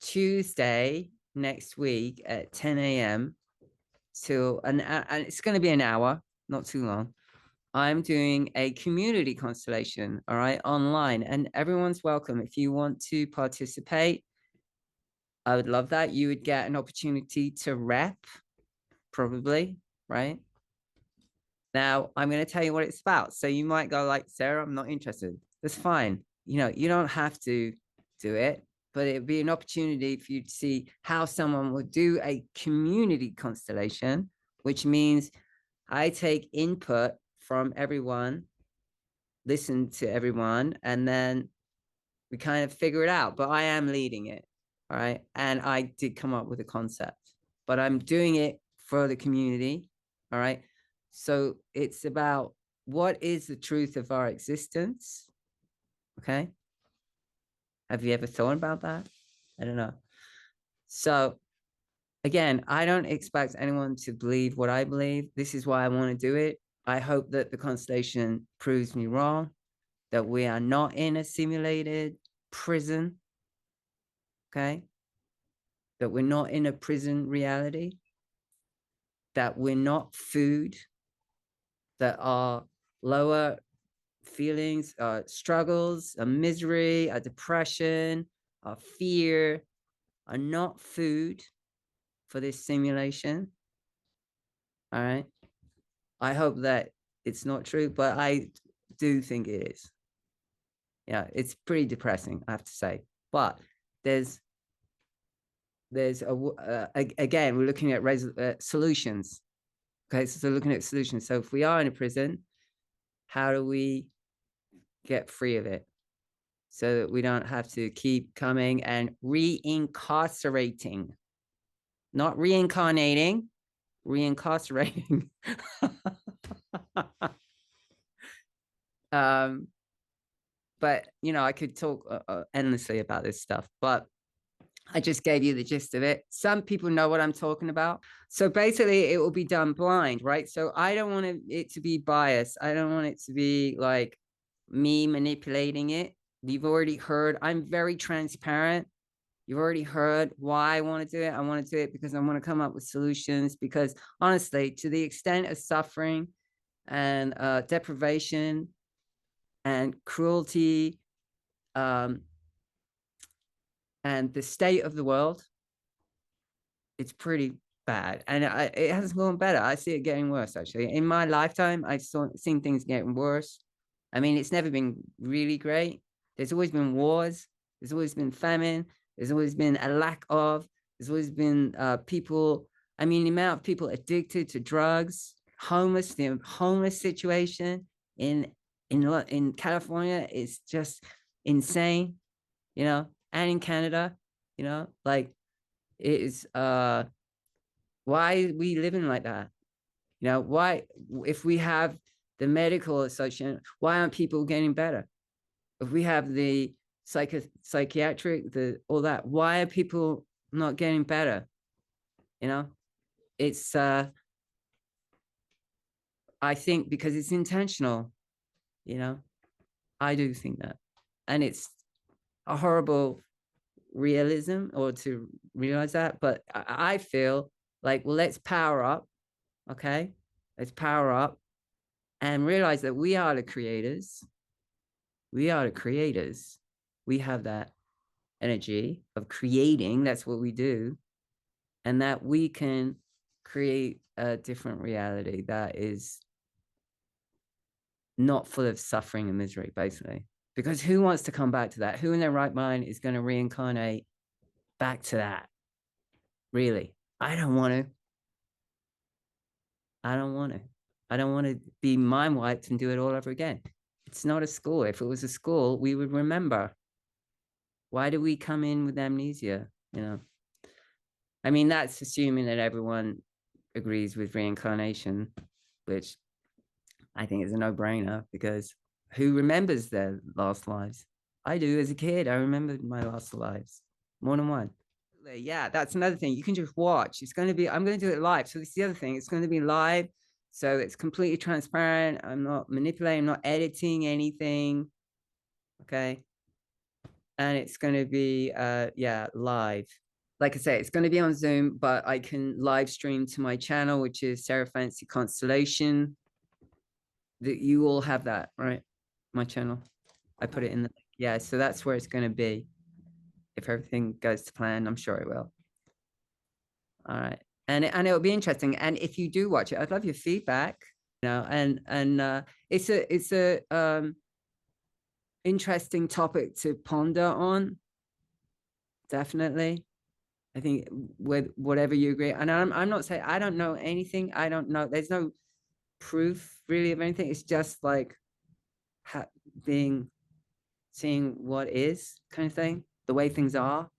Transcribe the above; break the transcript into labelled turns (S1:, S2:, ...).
S1: Tuesday next week at 10 a.m. till and it's going to be an hour, not too long. I'm doing a community constellation, all right, online, and everyone's welcome. If you want to participate, I would love that. You would get an opportunity to rep, probably, right? Now, I'm going to tell you what it's about. So you might go like, Sarah, I'm not interested. That's fine. You know, you don't have to do it, but it'd be an opportunity for you to see how someone would do a community constellation, which means I take input from everyone, listen to everyone, and then we kind of figure it out. But I am leading it, all right? And I did come up with a concept, but I'm doing it for the community, all right? So it's about what is the truth of our existence, okay? Have you ever thought about that? I don't know. So again, I don't expect anyone to believe what I believe. This is why I want to do it. I hope that the constellation proves me wrong, that we are not in a simulated prison, okay? That we're not in a prison reality, that we're not food, that our lower feelings, struggles, a misery, a depression, a fear are not food for this simulation. All right. I hope that it's not true, but I do think it is. Yeah, it's pretty depressing, I have to say. But there's again, we're looking at solutions. Okay, so looking at solutions. So if we are in a prison, how do we get free of it so that we don't have to keep coming and reincarcerating, not reincarnating, reincarcerating. But you know, I could talk endlessly about this stuff, but I just gave you the gist of it. Some people know what I'm talking about. So basically it will be done blind, right? So I don't want it to be biased. I don't want it to be like me manipulating it. You've already heard, I'm very transparent. You've already heard why I want to do it. I want to do it because I want to come up with solutions, because honestly, to the extent of suffering and deprivation and cruelty, and the state of the world, it's pretty bad. And it hasn't gone better. I see it getting worse, actually. In my lifetime, I've seen things getting worse. I mean, it's never been really great. There's always been wars. There's always been famine. There's always been a lack of. There's always been people. I mean, the amount of people addicted to drugs, homeless, the homeless situation in California is just insane, you know, and in Canada, you know, like it is why we living like that? You know, why, if we have the medical association, why aren't people getting better? If we have the psychiatric, all that, why are people not getting better? You know, it's I think because it's intentional, you know, I do think that. And it's a horrible realism or to realize that, but I feel like, well, let's power up. Okay, let's power up and realize that we are the creators. We are the creators. We have that energy of creating. That's what we do. And that we can create a different reality that is not full of suffering and misery, basically. Because who wants to come back to that? Who in their right mind is going to reincarnate back to that? Really? I don't want to. I don't want to. I don't want to be mind wiped and do it all over again. It's not a school. If it was a school, we would remember. Why do we come in with amnesia? You know, I mean, that's assuming that everyone agrees with reincarnation, which I think is a no-brainer, because who remembers their last lives? I do as a kid. I remember my last lives, more than one. Yeah, that's another thing. You can just watch. It's going to be, I'm going to do it live. So this is the other thing. It's going to be live. So it's completely transparent. I'm not manipulating, I'm not editing anything. Okay. and it's going to be yeah, live. Like I say, it's going to be on Zoom, but I can live stream to my channel, which is Sarah Fancy Constellation. That you all have that, right? My channel. I put it in the, yeah, so that's where it's going to be. If everything goes to plan, I'm sure it will. All right. And it'll be interesting. And if you do watch it, I'd love your feedback, you know, and it's a interesting topic to ponder on. Definitely. I think with whatever you agree. And I'm not saying I don't know anything. I don't know. There's no proof really of anything. It's just like being seeing what is kind of thing, the way things are.